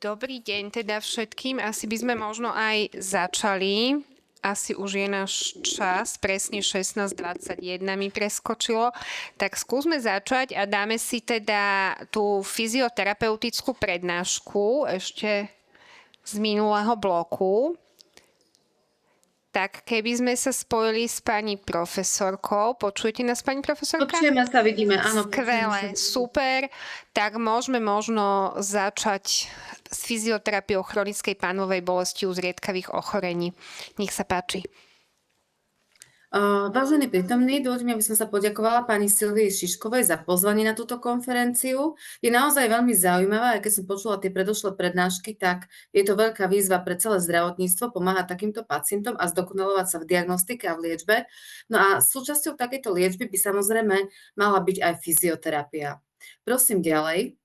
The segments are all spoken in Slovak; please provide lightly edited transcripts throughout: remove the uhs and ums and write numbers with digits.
Dobrý deň teda všetkým. Asi by sme možno aj začali. Asi už je náš čas, presne 16:21 mi preskočilo. Tak skúsme začať a dáme si teda tú fyzioterapeutickú prednášku ešte z minulého bloku. Tak keby sme sa spojili s pani profesorkou, počujete nás, pani profesorka? Počujeme sa, vidíme, áno. Skvelé, super. Tak môžeme možno začať s fyzioterapiou chronickej pánovej bolesti u zriedkavých ochorení. Nech sa páči. Vážení prítomní, dovoľte mi, aby som sa poďakovala pani Silvii Šiškovej za pozvanie na túto konferenciu. Je naozaj veľmi zaujímavá, aj keď som počula tie predošlé prednášky, tak je to veľká výzva pre celé zdravotníctvo pomáhať takýmto pacientom a zdokonalovať sa v diagnostike a v liečbe. No a súčasťou takejto liečby by samozrejme mala byť aj fyzioterapia. Prosím ďalej.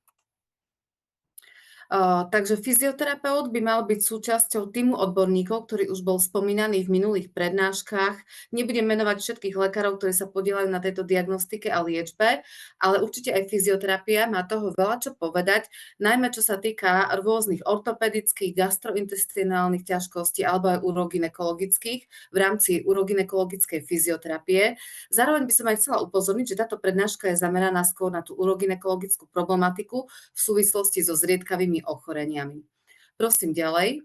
Takže fyzioterapeut by mal byť súčasťou týmu odborníkov, ktorý už bol spomínaný v minulých prednáškach. Nebudem menovať všetkých lekárov, ktorí sa podielajú na tejto diagnostike a liečbe, ale určite aj fyzioterapia má toho veľa čo povedať, najmä čo sa týka rôznych ortopedických, gastrointestinálnych ťažkostí alebo aj urogynekologických v rámci urogynekologickej fyzioterapie. Zároveň by som aj chcela upozorniť, že táto prednáška je zameraná skôr na tú urogynekologickú problematiku v súvislosti so zriedkavými ochoreniami. Prosím ďalej.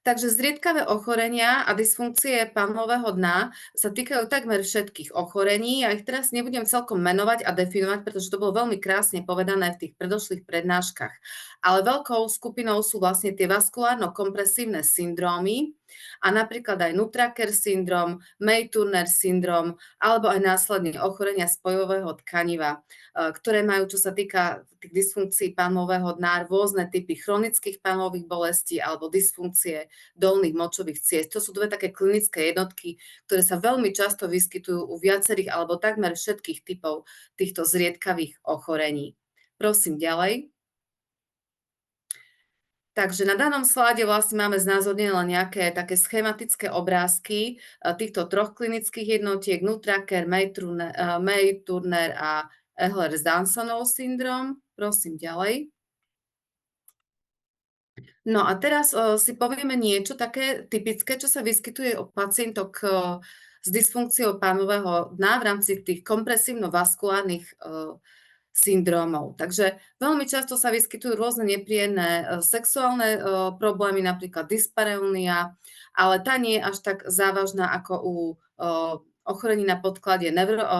Takže zriedkavé ochorenia a dysfunkcie pánového dna sa týkajú takmer všetkých ochorení. Ja ich teraz nebudem celkom menovať a definovať, pretože to bolo veľmi krásne povedané v tých predošlých prednáškach. Ale veľkou skupinou sú vlastne tie vaskulárno-kompresívne syndrómy a napríklad aj Nutraker syndrom, May-Turner syndrom alebo aj následne ochorenia spojového tkaniva, ktoré majú, čo sa týka tých dysfunkcií pánového dna, rôzne typy chronických pánových bolestí alebo dysfunkcie dolných močových ciest. To sú dve také klinické jednotky, ktoré sa veľmi často vyskytujú u viacerých alebo takmer všetkých typov týchto zriedkavých ochorení. Prosím ďalej. Takže na danom slajde vlastne máme znázornené len nejaké také schematické obrázky týchto troch klinických jednotiek Nutraker, May-Turner a Ehlers-Danzonov syndrom. Prosím ďalej. No a teraz si povieme niečo také typické, čo sa vyskytuje u pacientok s dysfunkciou pánového dna v rámci tých kompresívno-vaskulárnych syndrómov. Takže veľmi často sa vyskytujú rôzne nepríjemné sexuálne problémy, napríklad dyspareunia, ale tá nie je až tak závažná ako u ochorení na podklade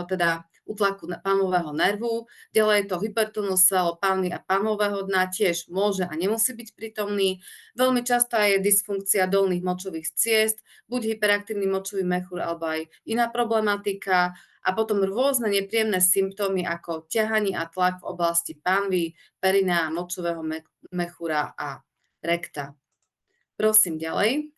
teda útlaku pánového nervu. Ďalej je to hypertonus svalopálny a pánového dna, tiež môže a nemusí byť prítomný. Veľmi častá je dysfunkcia dolných močových ciest, buď hyperaktívny močový mechúr alebo aj iná problematika. A potom rôzne nepríjemné symptómy ako ťahanie a tlak v oblasti pánvy, perinea, močového mechúra a rekta. Prosím ďalej.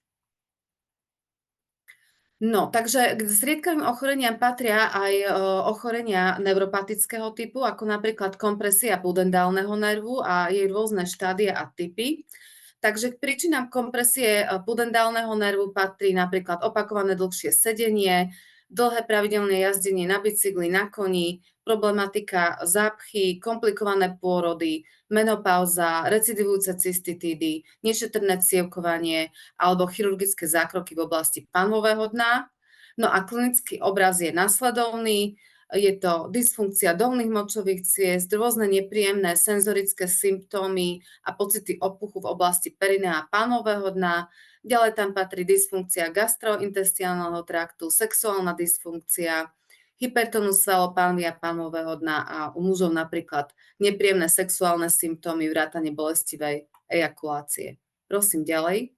No, takže k zriedkavým ochoreniam patria aj ochorenia neuropatického typu, ako napríklad kompresia pudendálneho nervu a jej rôzne štádia a typy. Takže k príčinám kompresie pudendálneho nervu patrí napríklad opakované dlhšie sedenie, dlhé pravidelné jazdenie na bicykli, na koni, problematika zápchy, komplikované pôrody, menopauza, recidivujúce cystitídy, nešetrné cievkovanie alebo chirurgické zákroky v oblasti pánového dna. No a klinický obraz je nasledovný. Je to dysfunkcia dolných močových ciest, rôzne nepríjemné senzorické symptómy a pocity opuchu v oblasti perinea a pánového dna. Ďalej tam patrí dysfunkcia gastrointestinálneho traktu, sexuálna dysfunkcia, hypertonus svalopálny a pánového dna a u mužov napríklad nepríjemné sexuálne symptómy, vrátane bolestivej ejakulácie. Prosím ďalej.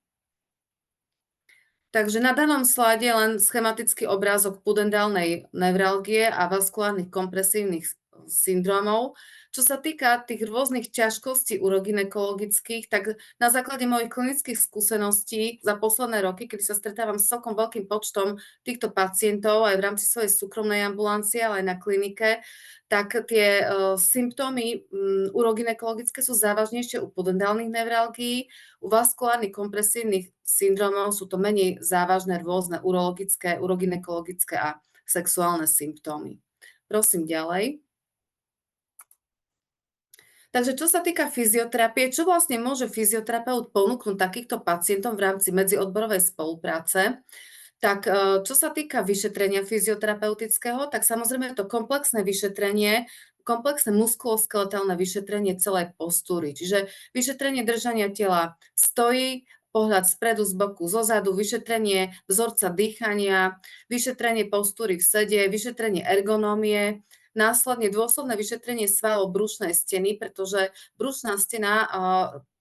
Takže na danom slajde len schematický obrázok pudendálnej nevralgie a vaskulárnych kompresívnych syndrómov. Čo sa týka tých rôznych ťažkostí urogynekologických, tak na základe mojich klinických skúseností za posledné roky, kedy sa stretávam s celkom veľkým počtom týchto pacientov aj v rámci svojej súkromnej ambulancie, ale aj na klinike, tak tie symptómy urogynekologické sú závažnejšie u pudendálnych nevralgií, u vaskulárnych kompresívnych syndrómov sú to menej závažné rôzne urologické, urogynekologické a sexuálne symptómy. Prosím ďalej. Takže čo sa týka fyzioterapie, čo vlastne môže fyzioterapeut ponúknuť takýchto pacientom v rámci medziodborovej spolupráce? Tak, čo sa týka vyšetrenia fyzioterapeutického, tak samozrejme je to komplexné vyšetrenie, komplexné muskuloskeletálne vyšetrenie celej postúry. Čiže vyšetrenie držania tela stojí, pohľad spredu, z boku, zozadu, vyšetrenie vzorca dýchania, vyšetrenie postúry v sede, vyšetrenie ergonómie, následne dôsledné vyšetrenie svalov brušnej steny, pretože brušná stena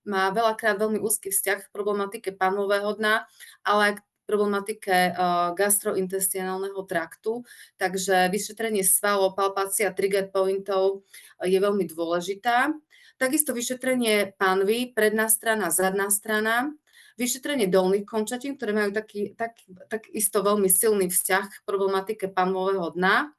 má veľakrát veľmi úzky vzťah k problematike panvového dna, ale aj k problematike gastrointestinálneho traktu, takže vyšetrenie svalov, palpácia trigger pointov je veľmi dôležitá. Takisto vyšetrenie panvy, predná strana, zadná strana, vyšetrenie dolných končatín, ktoré majú takisto veľmi silný vzťah k problematike panvového dna,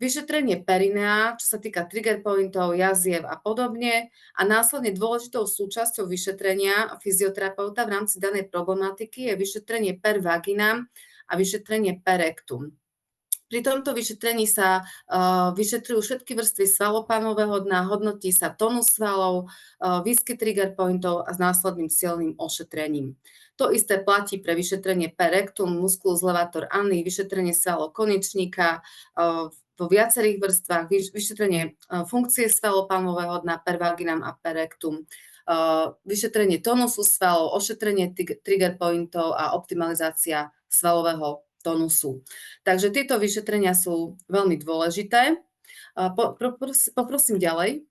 vyšetrenie perinea, čo sa týka trigger pointov, jaziev a podobne. A následne dôležitou súčasťou vyšetrenia fyzioterapeuta v rámci danej problematiky je vyšetrenie per vaginam a vyšetrenie per rectum. Pri tomto vyšetrení sa vyšetrujú všetky vrstvy svalopánového dna, hodnotí sa tónus svalov, výskyt trigger pointov a s následným cieľným ošetrením. To isté platí pre vyšetrenie per rectum, musculus levator ani, vyšetrenie svalov konečníka vo viacerých vrstvách, vyšetrenie funkcie svalopánového dna per vaginam a per rectum, vyšetrenie tónusu svalov, ošetrenie trigger pointov a optimalizácia svalového tónusu. Takže tieto vyšetrenia sú veľmi dôležité. Poprosím ďalej.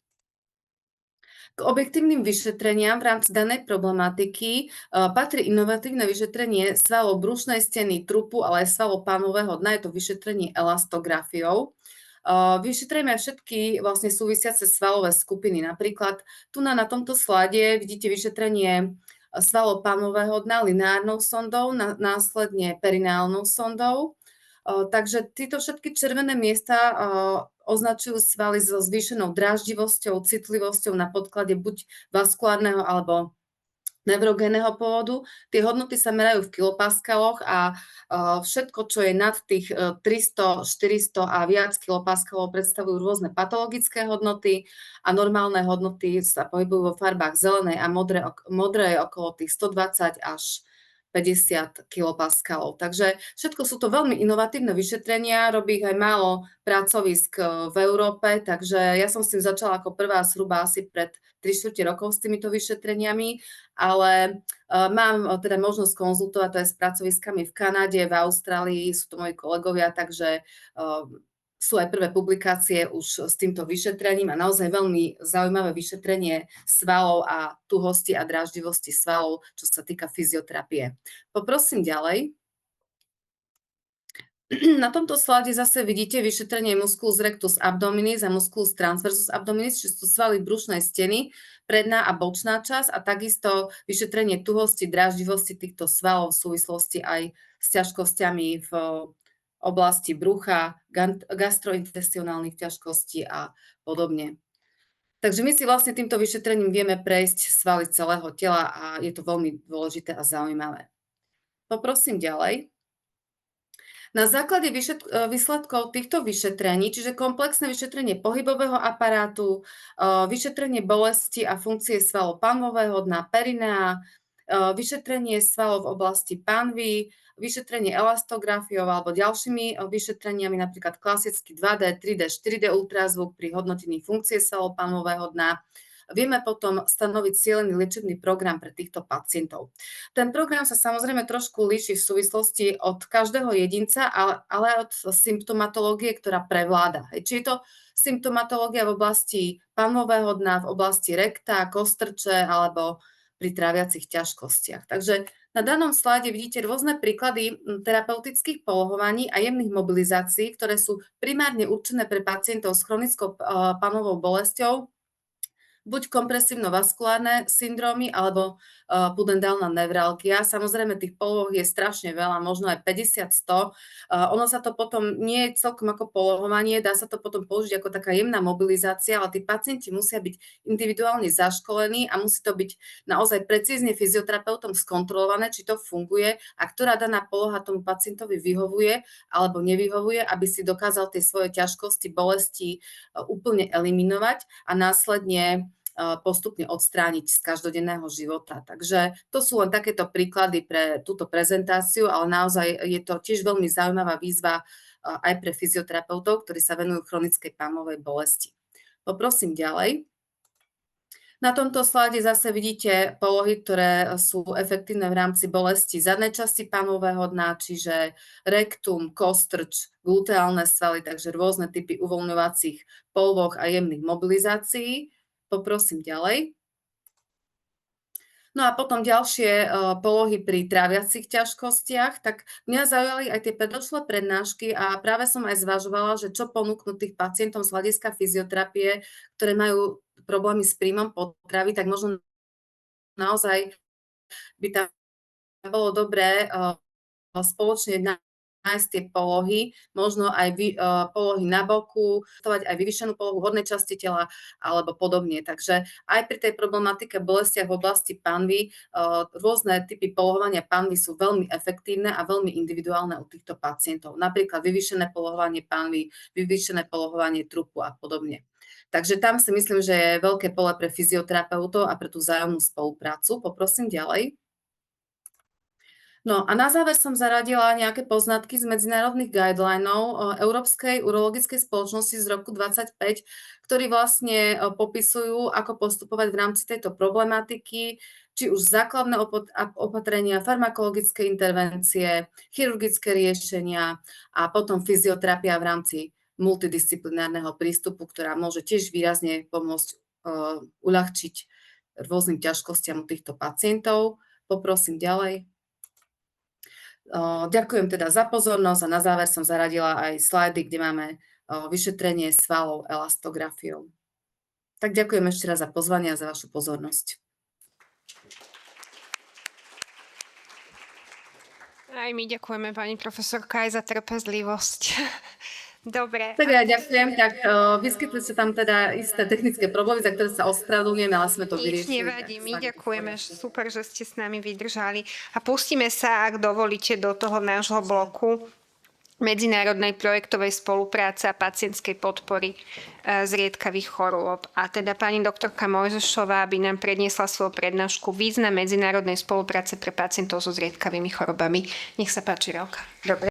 K objektívnym vyšetreniam v rámci danej problematiky patrí inovatívne vyšetrenie svalov brušnej steny, trupu, ale aj svalov pánového dna, je to vyšetrenie elastografiou. Vyšetríme všetky vlastne súvisiace svalové skupiny. Napríklad tu na tomto slade vidíte vyšetrenie svalov pánového dna lineárnou sondou, následne perineálnou sondou. Takže tieto všetky červené miesta označujú svaly so zvýšenou dráždivosťou, citlivosťou na podklade buď vaskulárneho alebo neurogénneho pôvodu. Tie hodnoty sa merajú v kilopaskaloch a všetko, čo je nad tých 300, 400 a viac kilopaskalov, predstavujú rôzne patologické hodnoty a normálne hodnoty sa pohybujú vo farbách zelenej a modrej okolo tých 120 až 50 kilopaskalov. Takže všetko sú to veľmi inovatívne vyšetrenia, robí ich aj málo pracovisk v Európe, takže ja som s tým začala ako prvá zhruba asi pred 3/4 rokov s týmito vyšetreniami, ale mám teda možnosť konzultovať to aj s pracoviskami v Kanade, v Austrálii, sú to moji kolegovia, takže sú aj prvé publikácie už s týmto vyšetrením a naozaj veľmi zaujímavé vyšetrenie svalov a tuhosti a dráždivosti svalov, čo sa týka fyzioterapie. Poprosím ďalej. Na tomto slade zase vidíte vyšetrenie musculus rectus abdominis a musculus transversus abdominis, čiže sú svaly brušnej steny, predná a bočná časť a takisto vyšetrenie tuhosti, dráždivosti týchto svalov v súvislosti aj s ťažkosťami v oblasti brucha, gastrointestionálnych ťažkostí a podobne. Takže my si vlastne týmto vyšetrením vieme prejsť svaly celého tela a je to veľmi dôležité a zaujímavé. Poprosím ďalej. Na základe výsledkov týchto vyšetrení, čiže komplexné vyšetrenie pohybového aparátu, vyšetrenie bolesti a funkcie svalov panvového dna, perinea, vyšetrenie svalov v oblasti panvy, vyšetrenie elastografiou alebo ďalšími vyšetreniami, napríklad klasický 2D, 3D, 4D ultrazvuk pri hodnotení funkcie svalov panvového dna, vieme potom stanoviť cieľený liečebný program pre týchto pacientov. Ten program sa samozrejme trošku líši v súvislosti od každého jedinca, ale aj od symptomatológie, ktorá prevláda. Či je to symptomatológia v oblasti panvového dna, v oblasti rekta, kostrče alebo pri tráviacich ťažkostiach. Takže na danom slide vidíte rôzne príklady terapeutických polohovaní a jemných mobilizácií, ktoré sú primárne určené pre pacientov s chronickou panovou bolesťou, buď kompresívno-vaskulárne syndrómy alebo pudendálna nevralgia. Samozrejme, tých poloh je strašne veľa, možno aj 50-100. Ono sa to potom nie je celkom ako polohovanie, dá sa to potom použiť ako taká jemná mobilizácia, ale tí pacienti musia byť individuálne zaškolení a musí to byť naozaj precízne fyzioterapeutom skontrolované, či to funguje a ktorá daná poloha tomu pacientovi vyhovuje alebo nevyhovuje, aby si dokázal tie svoje ťažkosti, bolesti úplne eliminovať a následne postupne odstrániť z každodenného života. Takže to sú len takéto príklady pre túto prezentáciu, ale naozaj je to tiež veľmi zaujímavá výzva aj pre fyzioterapeutov, ktorí sa venujú chronickej pámovej bolesti. Poprosím ďalej. Na tomto slajde zase vidíte polohy, ktoré sú efektívne v rámci bolesti zadnej časti pámového dna, čiže rektum, kostrč, gluteálne svaly, takže rôzne typy uvoľňovacích polôch a jemných mobilizácií. Poprosím ďalej. No a potom ďalšie polohy pri tráviacich ťažkostiach, tak mňa zaujali aj tie predošlé prednášky a práve som aj zvažovala, že čo ponúknuť tých pacientom z hľadiska fyzioterapie, ktoré majú problémy s príjmom potravy, tak možno naozaj by tam bolo dobré spoločne nájsť tie polohy, možno aj polohy na boku, aj vyvýšenú polohu hornej časti tela alebo podobne. Takže aj pri tej problematike bolestiach v oblasti panvy rôzne typy polohovania panvy sú veľmi efektívne a veľmi individuálne u týchto pacientov. Napríklad vyvýšené polohovanie panvy, vyvýšené polohovanie trupu a podobne. Takže tam si myslím, že je veľké pole pre fyzioterapeutov a pre tú vzájomnú spoluprácu. Poprosím ďalej. No a na záver som zaradila nejaké poznatky z medzinárodných guidelinov Európskej urologickej spoločnosti z roku 2025, ktorí vlastne popisujú, ako postupovať v rámci tejto problematiky, či už základné opatrenia, farmakologické intervencie, chirurgické riešenia a potom fyzioterapia v rámci multidisciplinárneho prístupu, ktorá môže tiež výrazne pomôcť uľahčiť rôznym ťažkostiam u týchto pacientov. Poprosím ďalej. Ďakujem teda za pozornosť a na záver som zaradila aj slajdy, kde máme vyšetrenie svalov elastografiou. Tak ďakujem ešte raz za pozvanie a za vašu pozornosť. Aj my ďakujeme, pani profesorka, aj za trpezlivosť. Dobre. Tak ja ďakujem. Tak vyskytli sa tam teda isté technické problémy, za ktoré sa ospravedlňujeme, ale sme to Nič vyriešili. nevadí, my ďakujeme, super, že ste s nami vydržali. A pustíme sa, ak dovolíte, do toho nášho bloku medzinárodnej projektovej spolupráce a pacientskej podpory zriedkavých chorôb. A teda pani doktorka Mojžešová by nám predniesla svoju prednášku Význam medzinárodnej spolupráce pre pacientov so zriedkavými chorobami. Nech sa páči, Relka. Dobre.